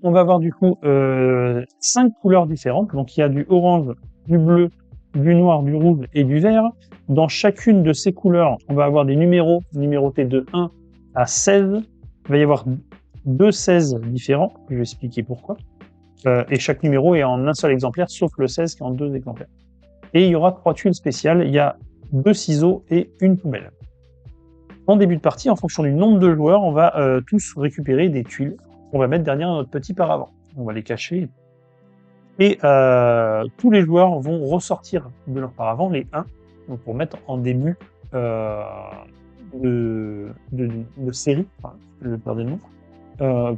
on va avoir du coup 5 couleurs différentes. Donc il y a du orange, du bleu, du noir, du rouge et du vert. Dans chacune de ces couleurs, on va avoir des numéros numérotés de 1 à 16. Il va y avoir 2 16 différents, je vais expliquer pourquoi. Et chaque numéro est en un seul exemplaire, sauf le 16 qui est en 2 exemplaires. Et il y aura 3 tuiles spéciales, il y a 2 ciseaux et une poubelle. En début de partie, en fonction du nombre de joueurs, on va tous récupérer des tuiles qu'on va mettre derrière notre petit paravent. On va les cacher. Et tous les joueurs vont ressortir de leur paravent les 1, donc pour mettre en début de série, enfin, je vais perdre le nom,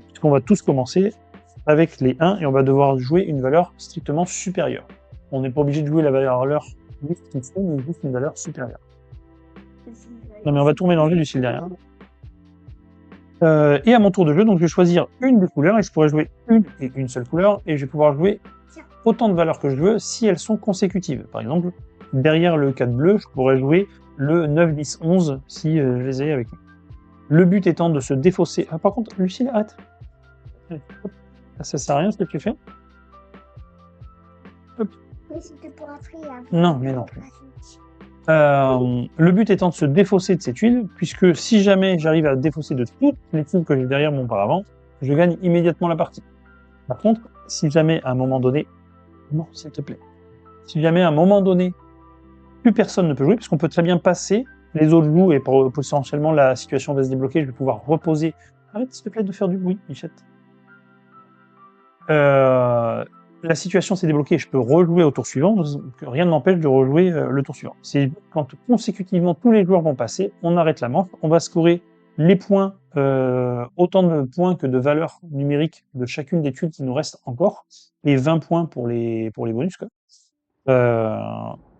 puisqu'on va tous commencer avec les 1 et on va devoir jouer une valeur strictement supérieure. On n'est pas obligé de jouer la valeur juste ici, mais juste une valeur supérieure. Non mais on va tout mélanger du style derrière. Et à mon tour de jeu, donc je vais choisir une des couleurs et je pourrais jouer une et une seule couleur et je vais pouvoir jouer autant de valeurs que je veux si elles sont consécutives. Par exemple, derrière le 4 bleu, je pourrais jouer le 9, 10, 11 si je les ai avec moi. Le but étant de se défausser. Ah, par contre, Lucille, arrête. Ça sert à rien ce que tu fais. Hop. C'était pour après, hein. Non, mais non. Le but étant de se défausser de ces tuiles, puisque si jamais j'arrive à défausser de toutes les tuiles que j'ai derrière mon paravent, je gagne immédiatement la partie. Par contre, si jamais à un moment donné, non, s'il te plaît, si jamais à un moment donné, plus personne ne peut jouer, puisqu'on peut très bien passer, les autres jouent et potentiellement la situation va se débloquer, je vais pouvoir reposer. Arrête s'il te plaît de faire du bruit, Michette. La situation s'est débloquée, je peux rejouer au tour suivant, rien ne m'empêche de rejouer le tour suivant. C'est quand consécutivement tous les joueurs vont passer, on arrête la manche, on va scorer les points, autant de points que de valeurs numériques de chacune des tuiles qui nous restent encore, et 20 points pour les bonus, quoi.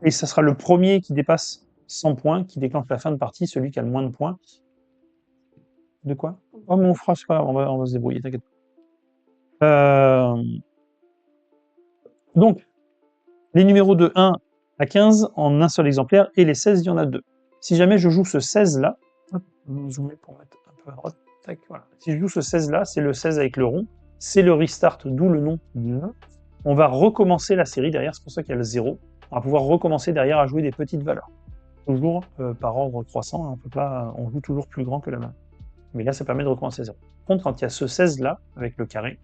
Et ça sera le premier qui dépasse 100 points qui déclenche la fin de partie, celui qui a le moins de points. De quoi? Oh, mais on fera, c'est pas grave, on va se débrouiller, t'inquiète pas. Donc, les numéros de 1 à 15 en un seul exemplaire, et les 16, il y en a 2. Si jamais je joue ce 16-là, hop, je vais zoomer pour mettre un peu à droite, tac, voilà. Si je joue ce 16-là, c'est le 16 avec le rond, c'est le restart, d'où le nom du jeu. On va recommencer la série derrière, c'est pour ça qu'il y a le 0. On va pouvoir recommencer derrière à jouer des petites valeurs. Toujours par ordre croissant, hein, on joue toujours plus grand que la main. Mais là, ça permet de recommencer à 0. Par contre, quand il y a ce 16-là, avec le carré,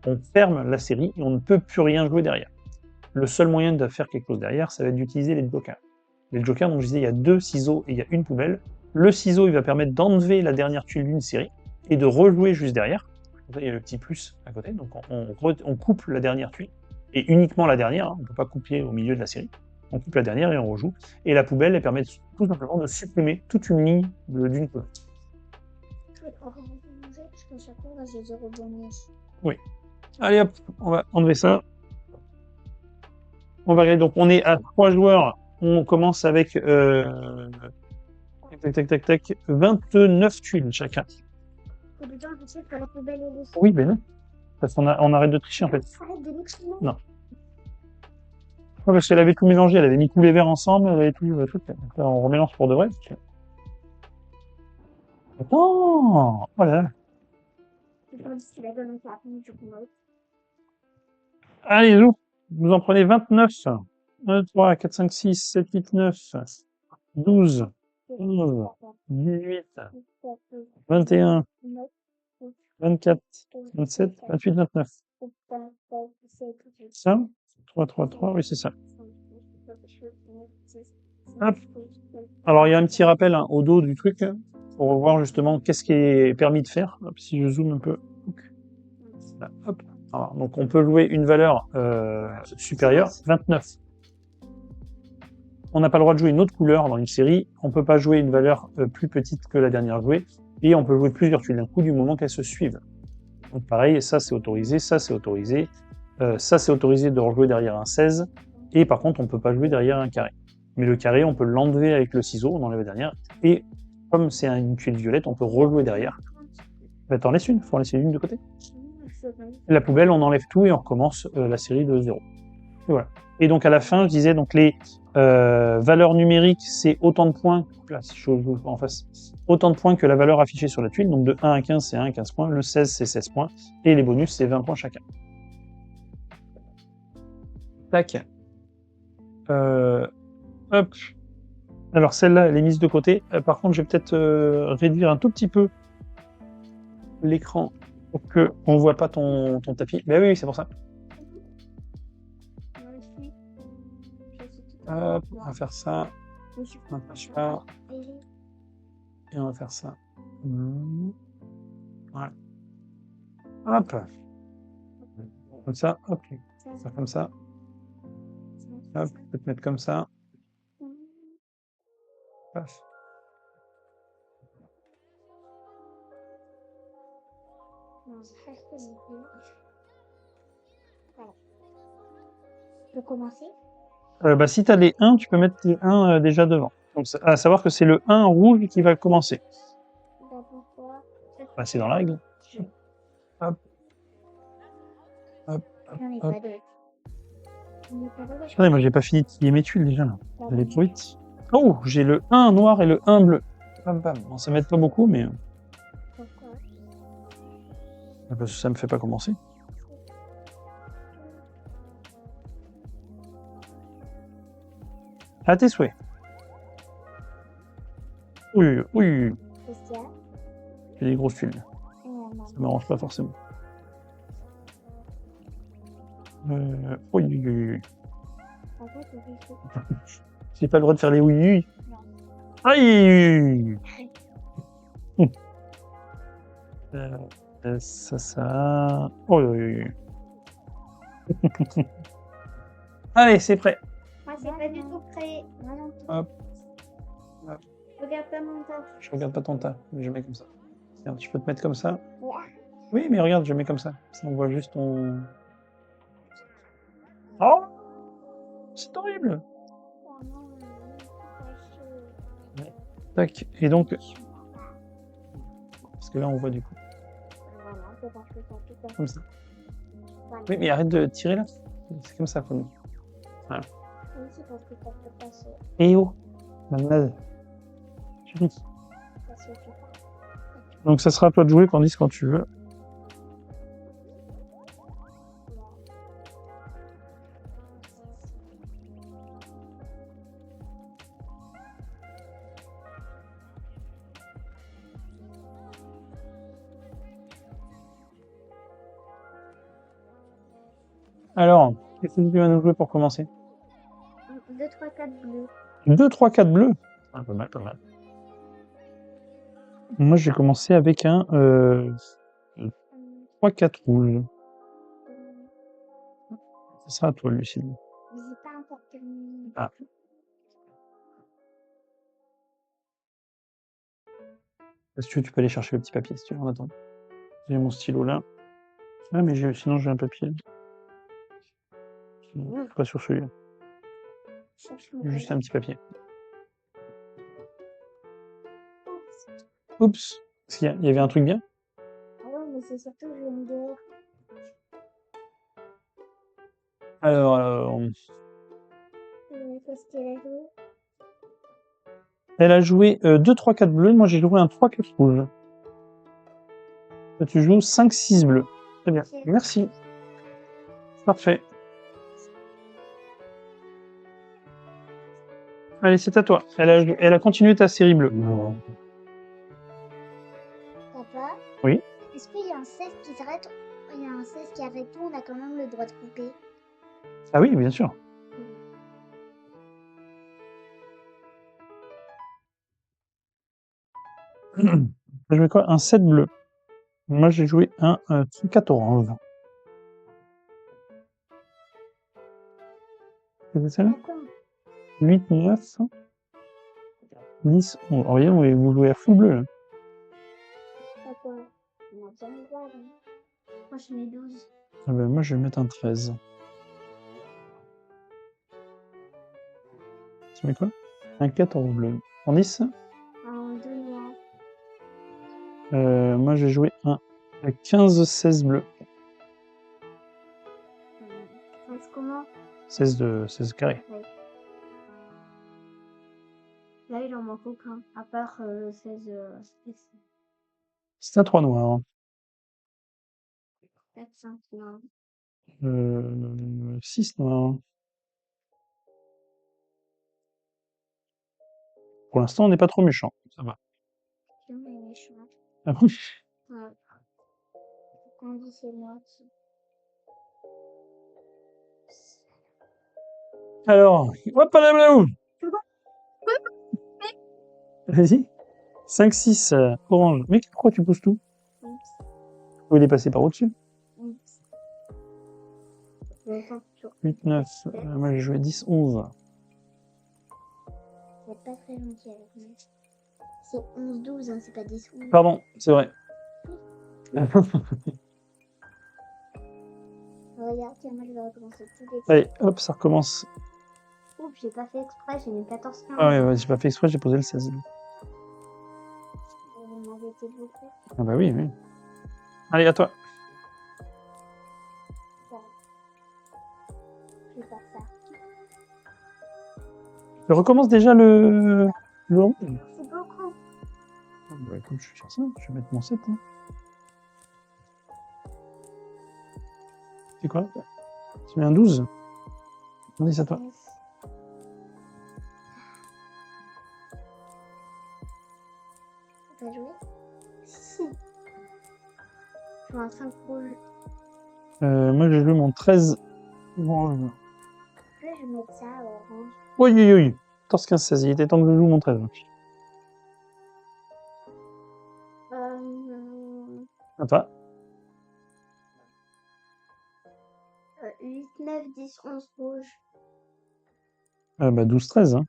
on ferme la série et on ne peut plus rien jouer derrière. Le seul moyen de faire quelque chose derrière, ça va être d'utiliser les jokers. Les jokers, donc je disais, il y a 2 ciseaux et il y a une poubelle. Le ciseau, il va permettre d'enlever la dernière tuile d'une série et de rejouer juste derrière. Il y a le petit plus à côté, donc on coupe la dernière tuile, et uniquement la dernière, hein, on ne peut pas couper au milieu de la série. On coupe la dernière et on rejoue. Et la poubelle, elle permet tout simplement de supprimer toute une ligne d'une couleur. Oui. Allez hop, on va enlever ça. On va regarder, donc on est à 3 joueurs, on commence avec tac, 29 tuiles chacun. Oui, ben non, parce qu'on arrête de tricher en fait. Non. Ouais, parce qu'elle avait tout mélangé, elle avait mis tous les verres ensemble, elle avait tout. Là, on remélange pour de vrai. Attends, voilà. Allez, vous en prenez 29. 1, 3, 4, 5, 6, 7, 8, 9, 12, 11, 18, 21, 24, 27, 28, 29. Ça 3, 3, 3, oui, c'est ça. Hop. Alors, il y a un petit rappel au dos du truc pour voir justement qu'est-ce qui est permis de faire. Hop, si je zoome un peu. Là, hop. Alors, donc, on peut jouer une valeur supérieure, 29. On n'a pas le droit de jouer une autre couleur dans une série. On ne peut pas jouer une valeur plus petite que la dernière jouée. Et on peut jouer plusieurs tuiles d'un coup du moment qu'elles se suivent. Donc, pareil, ça c'est autorisé, ça c'est autorisé. Ça c'est autorisé de rejouer derrière un 16. Et par contre, on ne peut pas jouer derrière un carré. Mais le carré, on peut l'enlever avec le ciseau, on enlève la dernière. Et comme c'est une tuile violette, on peut rejouer derrière. Bah, t'en laisses une, faut en laisser une de côté. La poubelle, on enlève tout et on recommence la série de 0. Et voilà. Et donc à la fin, je disais, donc les Valeur numérique, c'est autant de points. Là, si je joue en face, autant de points que la valeur affichée sur la tuile. Donc de 1 à 15, c'est 1 à 15 points. Le 16, c'est 16 points. Et les bonus, c'est 20 points chacun. Tac. Hop. Alors celle-là, elle est mise de côté. Par contre, je vais peut-être réduire un tout petit peu l'écran pour qu'on ne voit pas ton tapis. Ben oui, c'est pour ça. Moi aussi. Je suis tout Hop, on va faire ça. Je suis On va faire ça. Bébé. Et on va faire ça. Voilà. Hop. Comme ça. Hop. Ça comme ça. Hop. Je peux te mettre comme ça. Paf. Non, ça reste bien. Voilà. Je peux commencer? Bah, si tu as les 1, tu peux mettre les 1 déjà devant. Donc, à savoir que c'est le 1 rouge qui va commencer. Bah, pourquoi? Bah, c'est dans la règle. Hop. Hop. J'en ai Hop. pas d'autres. J'en ai pas d'autres. Attendez, moi j'ai pas fini de plier mes tuiles déjà là. Vous allez trop vite. Oh, j'ai le 1 noir et le 1 bleu. Bam bam. Bon, ça m'aide pas beaucoup, mais. Pourquoi? Parce que ça me fait pas commencer. À tes souhaits. Oui, oui. Qu'est-ce qu'il y a? J'ai des grosses tuiles. Non. Ça m'arrange pas forcément. Oui, oui, oui. En fait, c'est quelque chose. J'ai pas le droit de faire les oui, oui. Non. Aïe. Ça. Oh, oui, oui. Allez, c'est prêt. Moi, c'est pas du tout prêt. Moi non plus. Hop. Hop. Regarde pas mon tas. Je regarde pas ton tas, mais je mets comme ça. Regarde, je peux te mettre comme ça. Ouais. Oui, mais regarde, je mets comme ça. Ça, on voit juste ton. Oh, c'est horrible. Oh non, c'est pas chaud. Tac. Et donc, parce que là, on voit du coup Voilà, c'est parce que ça tout à comme ça. Voilà. Oui, mais arrête de tirer là. C'est comme ça, faut. Oui, c'est parce que ça peut passer. Eh oh, malade. Chérie. Ça suffit pas. Donc, ça sera à toi de jouer, Candice, quand tu veux. Alors, qu'est-ce que tu vas nous jouer pour commencer? 2, 3, 4 bleus. 2, 3, 4 bleus. Ah, pas mal, pas mal. Moi, j'ai commencé avec un 3, 4 rouges. Ce sera à toi, Lucille. Mais j'ai pas encore terminé. Ah. Si tu veux, tu peux aller chercher le petit papier, si tu veux, en attendant. J'ai mon stylo là. Ah, mais sinon, j'ai un papier. Sinon, pas sur celui-là. Juste un petit papier. Oups. Est-ce qu'il y avait un truc bien? Ah ouais, mais c'est surtout que je me dehors. Alors, Qu'est-ce qu'elle a joué? elle a joué 2, 3, 4 bleus. Moi, j'ai joué un 3, 4 rouge. Toi, tu joues 5, 6 bleus. Très bien. Ok. Merci. Parfait. Allez, c'est à toi. Elle a continué ta série bleue. Papa? Oui. Est-ce qu'il y a un 16 qui s'arrête? Il y a un 16 qui arrête tout, on a quand même le droit de couper. Ah oui, bien sûr. J'ai joué quoi? Un 7 bleu. Moi, j'ai joué un 4 orange. C'est ça là? D'accord. 8, 9, 10, 11. Oh, voyez, vous jouez à full bleu. Là. D'accord. On a bien le droit, hein. Moi, je mets 12. Ah ben, moi, je vais mettre un 13. Tu mets quoi? Un 14 bleu. En 10? En 2 noirs. Moi, j'ai joué un 15-16 bleu. Ça se comment? 16 carré. Oui. Là, il en manque aucun, à part le 16. C'est à 3 noirs. 4, 5, non. 6 noirs. Pour l'instant, on n'est pas trop méchant. Ça va. On est méchant. Ah bon. Ouais. Quand on dit c'est moi. Alors, hop là là. Vas-y. 5, 6, orange. Mais pourquoi tu pousses tout? Oups. Vous pouvez les passer par au-dessus. Oups. Je vais faire sur 8, 9. Moi, j'ai joué 10, 11. C'est pas très gentil avec moi. C'est 11, 12, hein, c'est pas 10, 11. Pardon, c'est vrai. Regarde, tiens, moi je vais recommencer tout les Allez, hop, ça recommence. Oups, j'ai pas fait exprès, j'ai mis 14, 15. Ah ouais, j'ai pas fait exprès, j'ai posé le 16. Vous m'avez été beaucoup. Ah bah oui, oui. Allez, à toi. Je vais faire ça. Je recommence déjà le rond. C'est beaucoup. Ah bah écoute, je vais faire ça, je vais mettre mon 7. Hein. C'est quoi? Tu mets un 12? Allez, c'est à toi. Yes. T'as joué? Si. Je joue un 5 rouge. Moi, j'ai joué mon 13 orange. Là, je vais mettre ça orange. Oui, oui, oui. 14, 15, 16. Il était temps que je joue mon 13. À toi. 8, 9, 10, 11 rouge. Bah 12, 13. Hein.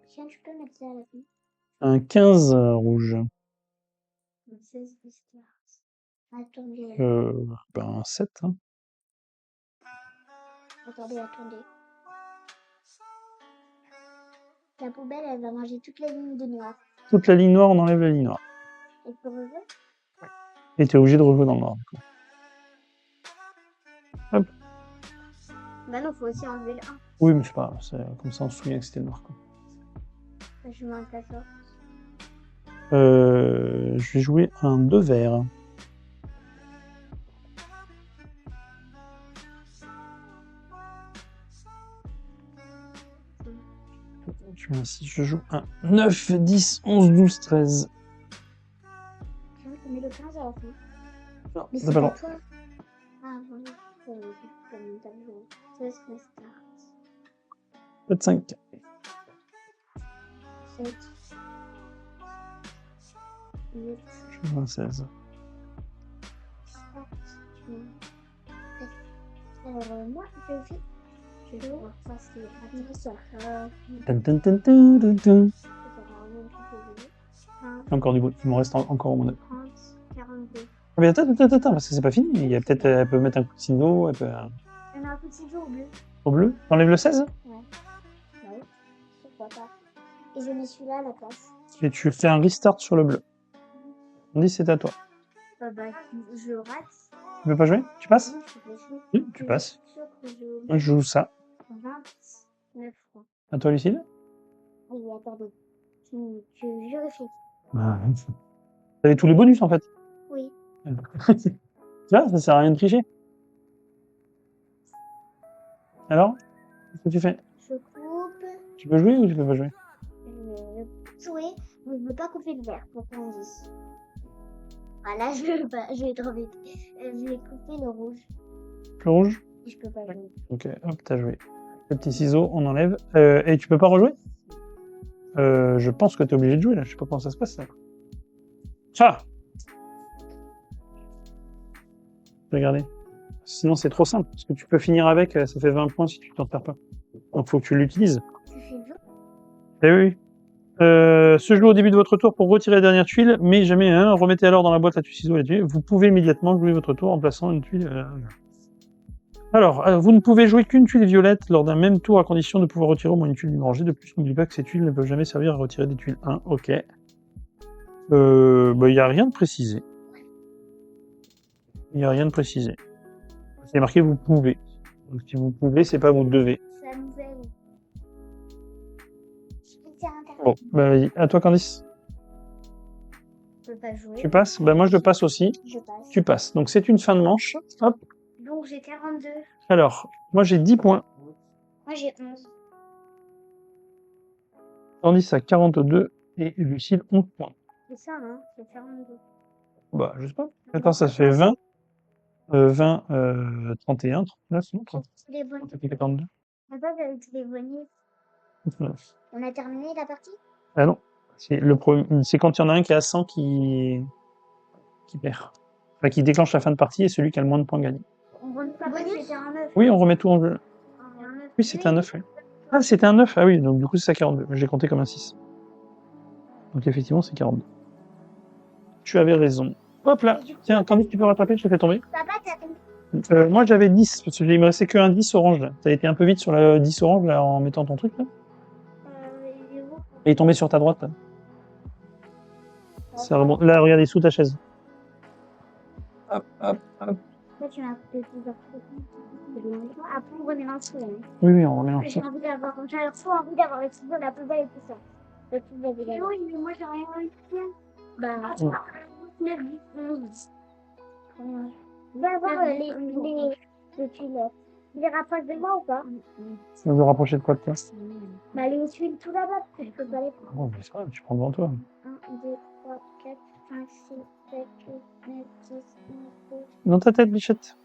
Tiens, tu peux mettre ça à la fin. Un 15 rouge. 16, 10, 15. Attendez. Bah un 7. Hein. Attendez. La poubelle, elle va manger toute la ligne de noir. Toute la ligne noire, on enlève la ligne noire. Et pour rejouer? Et tu es obligé de rejouer dans le noir. Hop. Bah non, faut aussi enlever le 1. Oui, mais c'est pas grave. Comme ça, on se souvient que c'était le noir. Quoi. Je mets un 14. Je vais jouer un 2 vert. Je joue un 9, 10, 11, 12, 13. Tiens, je mets le 15 à la fin. Non, Mais c'est c'est pas pas long. toi. Ah, voilà. Comme t'as joué. 16, 13, 4, 5. 7. 8. Je joue un 16. 7. Moi, je joue. Ça, c'est intéressant. Tin, tin, tin, tin, tin, tin. Encore du bruit. Il m'en reste encore au moins 2. 30, 42. Mais attends, parce que c'est pas fini. Il y a peut-être, elle peut mettre un coup de ciseau, elle peut. Il y en a un petit ciseau au bleu. Au bleu. T'enlèves le 16 Ouais. Bah oui, pourquoi pas. Et je mets celui-là à la place. et tu fais un restart sur le bleu. On dit c'est à toi. Bah, je rate. Tu veux pas jouer? Tu passes? Oui, Tu passes. je Moi, je joue ça. 29 francs. À toi, Lucille? Oui, attendez. Je vérifie. T'avais tous les bonus en fait. Oui. Tu vois, ça sert à rien de tricher. Alors, qu'est-ce que tu fais? Je coupe. Tu peux jouer ou tu peux pas jouer? Je vais jouer, mais je ne veux pas couper le vert pour qu'on dise. Voilà, je veux pas, je vais trop vite. Je vais couper le rouge. Le rouge? Et je peux pas jouer. Ok, hop, t'as joué. Le petit ciseau, on enlève. Et tu peux pas rejouer? Je pense que t'es obligé de jouer là. Je sais pas comment ça se passe là. Ça! Regardez. Sinon, c'est trop simple. Parce que tu peux finir avec, ça fait 20 points si tu t'en perds pas. Donc, faut que tu l'utilises. Tu fais le jeu? Eh oui. Se joue au début de votre tour pour retirer la dernière tuile, mais jamais un. Remettez alors dans la boîte la tuile ciseau et la tuile. Vous pouvez immédiatement jouer votre tour en plaçant une tuile. Alors, vous ne pouvez jouer qu'une tuile violette lors d'un même tour à condition de pouvoir retirer au moins une tuile d'une rangée. De plus, n'oubliez pas que ces tuiles ne peuvent jamais servir à retirer des tuiles 1. Ok. Il n'y a rien de précisé. Il n'y a rien de précisé. C'est marqué vous pouvez. Donc si vous pouvez, c'est pas vous devez. C'est la nouvelle. Bon, bah vas-y. À toi, Candice. Je peux pas jouer. Tu passes? Bah moi, je passe aussi. Je passe. Tu passes. Donc, c'est une fin de manche. Hop. Donc j'ai 42. Alors, moi, j'ai 10 points. Moi j'ai 11. Candice a 42 et Lucille 11 points. C'est ça, hein? C'est 42. Bah, je sais pas. Attends, ça fait 20. 20, 31, 39, non? Tous les bonus. Ça fait 42. On pas avec tous les bonus. 39. On a terminé la partie? Ah non. C'est quand il y en a un qui est à 100 qui perd. Enfin, qui déclenche la fin de partie et celui qui a le moins de points gagne. On remet pas bonus? C'était un 9. Oui, on remet tout en jeu. Un 9. Oui, c'était un 9, oui. Ah, c'était un 9. Ah oui, donc du coup, c'est ça 42. J'ai compté comme un 6. Donc effectivement, c'est 42. Tu avais raison. Hop là. Tiens, Candice, tu peux rattraper, je te fais tomber. Papa, t'as Moi, j'avais 10, parce qu'il me restait que un 10 orange, là. T'as été un peu vite sur la 10 orange, là, en mettant ton truc, là. il est où? Et il est tombé sur ta droite, là. Ça remonte. Là, regardez, sous ta chaise. Hop, hop, hop. Là, tu m'as coupé plusieurs fois. Après, on remet un sou, hein. Oui, oui, on remet un J'ai peu. envie d'avoir, j'ai trop envie d'avoir le ciseau la plus belle et tout ça. Le plus belle et oui, mais moi, j'ai rien envie de faire. Bah, 9, 10, 11. Je vais avoir les tuiles. Tu les rapproches de moi ou pas? Tu veux me rapprocher de quoi de toi? Bah, les tuiles tout là-bas, parce que je peux pas les prendre. Oh, mais c'est vrai, tu prends devant toi. 1, 2, 3, 4, 5, 6, 7, 8, 9, 10, 11, 12. Dans ta tête, bichette.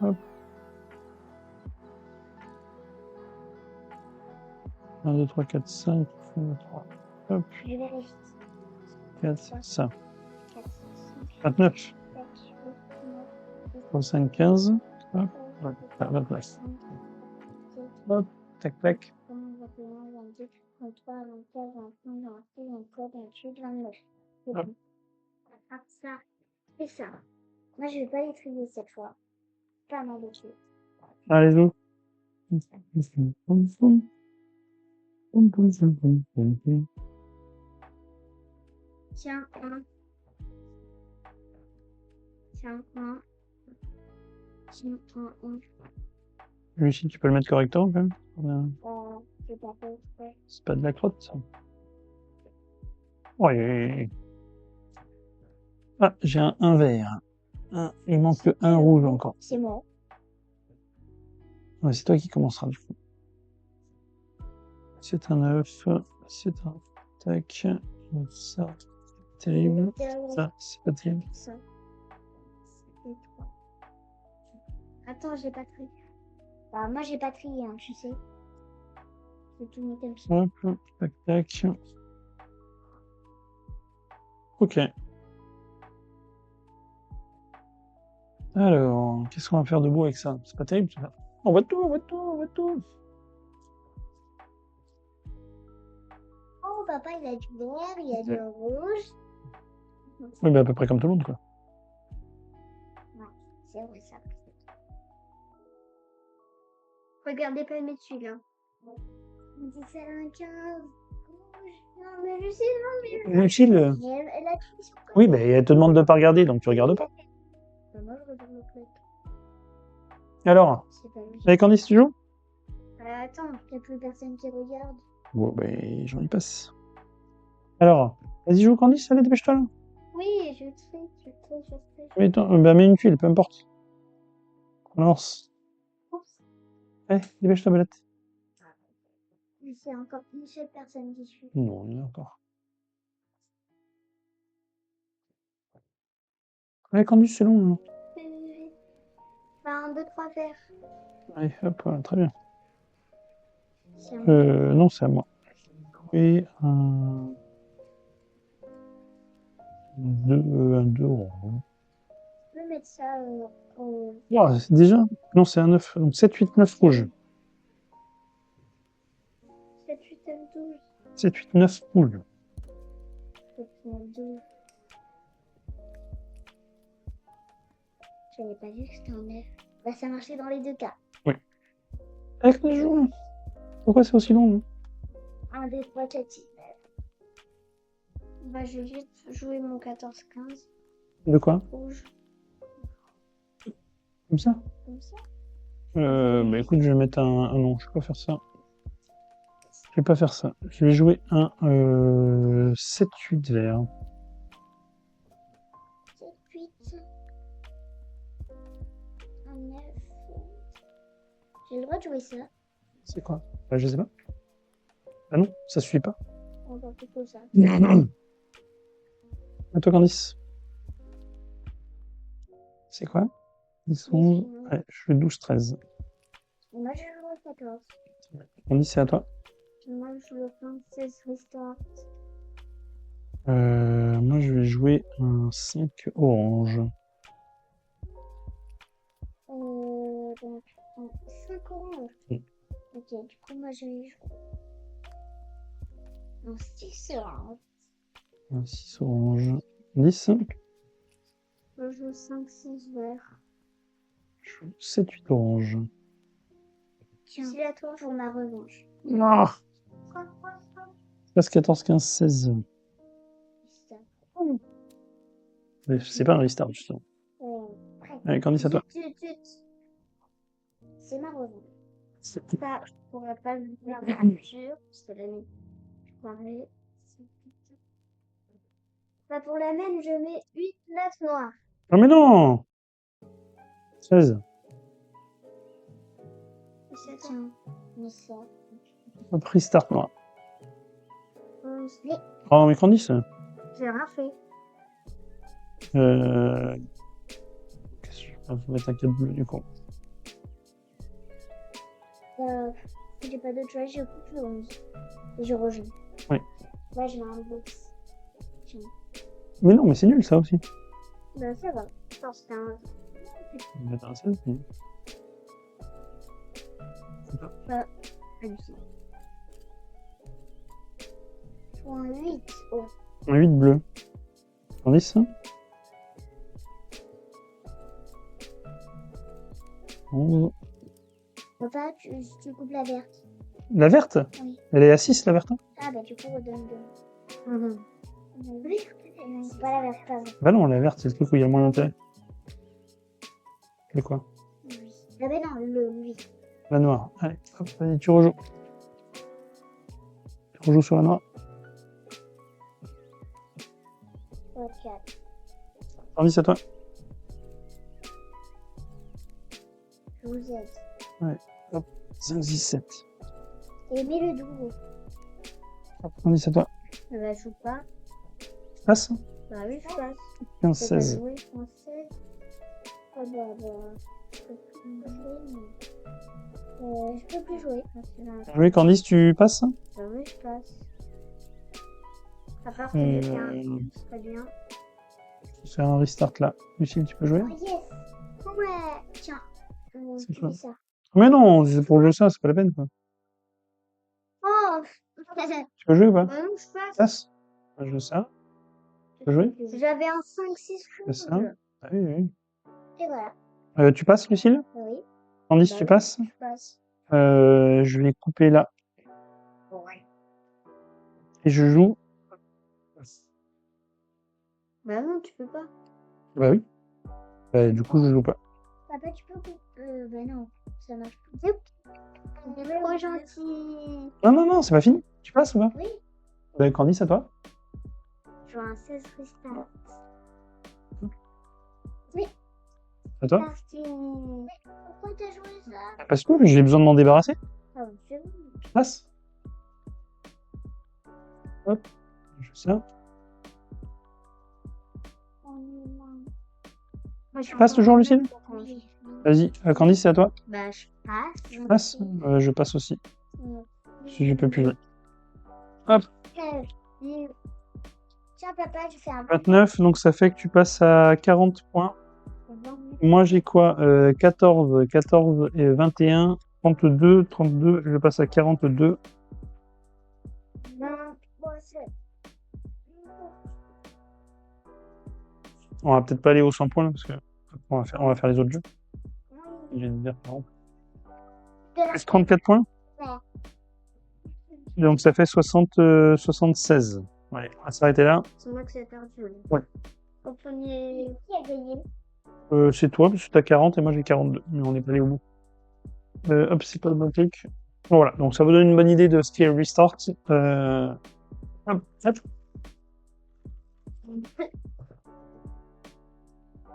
Hop. 1, 2, 3, 4, 5, 1, 2, 3. Hop, Je vérifie. 4, 5, 4, 5, 29, 7, 8, 9, 10, 3, 5, 15. Hop, ouais, 29. Hop, tac, tac. 21, 22, 23, 24, 25, 26, 27, 28, 29. C'est Hop. bon. Ah, ça et ça. Moi, je vais pas les trier cette fois. Pas mal de tuiles. Allez, vous. Tiens, 1. Tiens, 1. Tiens, 1. Lucie, tu peux le mettre correctement, quand même. J'ai pas fait exprès. C'est pas de la crotte, ça. Oui. Ah, j'ai un vert. Il manque un rouge encore. C'est moi. Ouais, c'est toi qui commenceras, du coup. C'est un 9. C'est un... Tac. Ça, c'est terrible. Ça, c'est pas terrible. Ça. Et 3. Attends, j'ai pas trié. Bah, moi, j'ai pas trié, hein, tu sais. J'ai tout mis comme ça. Hop, tac, tac. Ok. Alors, qu'est-ce qu'on va faire de beau avec ça? C'est pas terrible, ça. On voit tout, on voit tout, on voit tout. Oh, papa, il a du vert, il a du rouge. Oui, mais à peu près comme tout le monde, quoi. C'est vrai, ça. Regardez pas mes tuiles, hein. On dit c'est un 15. Non, mais Lucie, non, mais... Lucille, Elle a tout sur quoi. oui, mais elle te demande de pas regarder, donc tu regardes pas. Bah, moi, je regarde le truc. Alors, C'est pas lui. avec Candice, tu joues? Attends, il n'y a plus personne qui regarde. Bon, ben, j'en y passe. Alors, vas-y, joue Candice, allez, dépêche-toi, là. Oui, je trie. Mets une tuile, peu importe. On lance. Oups. Allez, dépêche-toi, belette. C'est encore une seule personne qui suit. Non, il y en a encore. Allez, Candice, c'est long, là. 1, 2, 3 verres. Allez, hop, voilà, très bien. C'est un... Non, c'est à moi. Et un 2 orange. Je peux mettre ça au... Oh, déjà? Non, c'est un 9. Donc 7, 8, 9 rouge. 7, 8, 9, 12. 7, 8, 9 rouge. 7, 9, 12. Je n'avais pas vu que c'était un 9. Bah, ça marchait dans les deux cas. Avec les jours. Pourquoi c'est aussi long? 1, 2, 3, 4, 6, 9. Bah, je vais juste jouer mon 14-15. De quoi? Rouge. Comme ça? Comme ça. Bah écoute, je vais mettre un... non, je vais pas faire ça. Je vais pas faire ça. Je vais jouer un 7-8 vert. 7, 8. Un 9. J'ai le droit de jouer ça. C'est quoi? Bah, je sais pas. Ah non, ça suffit pas. On va plutôt ça. À toi, Candice. C'est quoi? 10, 11. Ouais, je fais 12, 13. Moi, je joue au 14. Candice, c'est à toi. Moi, je joue au 16 restart. Moi, je vais jouer un 5 orange. Donc, 5 orange. Oui. Ok, du coup, moi, je vais jouer un 6 orange. Un 6 orange. 10. Je joue 5, 6 vert. Je joue 7, 8 orange. Tiens, c'est à toi pour ma revanche. Ah, Quoi 13, 14, 15, 16. Mais c'est pas un restart, justement. Allez, Candice, à toi. C'est ma revanche. Ça, je pourrais pas le faire dans le futur, parce que l'année, je croirais. Bah, pour la même, je mets 8, 9 noirs. Ah, mais non! 16. Tiens, mais ça. Hop, restart, moi. 11, Oh, mais Candice. j'ai rien fait. Qu'est-ce que je vais mettre un 4 bleu, du coup. J'ai pas d'autre choix, je coupe le 11. Et je rejoins. Oui. Là, j'ai un box. Tiens. Mais non, mais c'est nul, ça aussi. Bah, ça va. Non, c'était un. On va mettre un 16. mais- Réussi. Je vois un 8. Oh. Un 8 bleu. Candice. 11. Papa, tu coupes la verte. La verte? Oui. Elle est à 6, la verte? Ah, bah, du coup, redonne 2. Oui, c'est pas la verte, pardon. Bah non, la verte, c'est le truc où il y a le moins d'intérêt. C'est quoi? Oui. Ah, bah, non, le 8. La noire. Allez, hop, vas-y, tu rejoues. Tu rejoues sur la noire. 3, 4. Candice, à toi. Je vous aide. 5, 6, 7. Et mets le double. Candice, à toi. Bah, je joue pas. Tu passes? Bah, oui, je passe. 15, Je peux 16. jouer, je pensais. Ah, je peux plus jouer, mais. Je peux plus jouer. Oui, Candice, tu passes? Bah, oui, je passe. À part que j'ai fait un très bien. C'est un restart là. Lucille, tu peux jouer? Oh, yes! Ouais! Tiens. C'est Tu quoi? dis ça. Mais non, c'est pour jouer ça, c'est pas la peine, quoi. Oh! Tu peux jouer ou pas? Bah, non, je passe. Passe. Moi, je veux ça. Tu peux jouer? J'avais un 5-6 C'est ça. Ah oui, oui. Et voilà. Tu passes, Lucille? Oui. Candice, Bah tu oui, passes? Je passe. Je vais couper là. Ouais. Et je joue. Bah non, tu peux pas. Bah oui. Bah, du coup, je joue pas. Papa, tu peux couper. Bah non, ça marche pas. C'est trop gentil. Non, non, non, c'est pas fini. Tu passes ou pas? Oui. Bah, Candice, à toi. Je joue un 16 restart. À toi? Parce que. Pourquoi t'as joué ça? Parce que j'ai besoin de m'en débarrasser. Ah, c'est bon. Je passe. Hop. Je fais ça. Tu passes toujours, Lucille? Oui. Vas-y. Candice, c'est à toi. Bah, je passe. Tu passes? Je passe aussi. Si je peux plus jouer. Tiens, papa, je fais un 29, donc ça fait que tu passes à 40 points. Moi, j'ai quoi? 14, 14 et 21, 32, 32, je passe à 42. On va peut-être pas aller aux 100 points, là, parce que on va faire les autres jeux. Je vais te dire, par exemple. Plus 34 points? Ouais. Donc ça fait 60, 76. Ouais, on va s'arrêter là. C'est moi que j'ai perdu. Ouais. Au premier. Qui a gagné? C'est toi, parce que t'as 40 et moi j'ai 42. Mais on n'est pas allé au bout. Hop, c'est pas le bon truc. Voilà, donc ça vous donne une bonne idée de ce qu'est Restart. Hop, hop.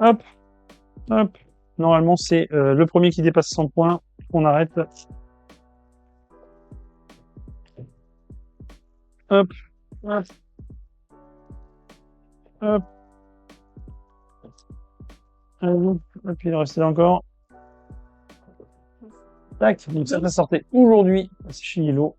Hop, hop. Normalement, c'est le premier qui dépasse 100 points qu'on arrête. Hop, hop, hop. Allez, hop, il en restait encore. Tac, donc ça va sortir aujourd'hui. C'est chez Yellow.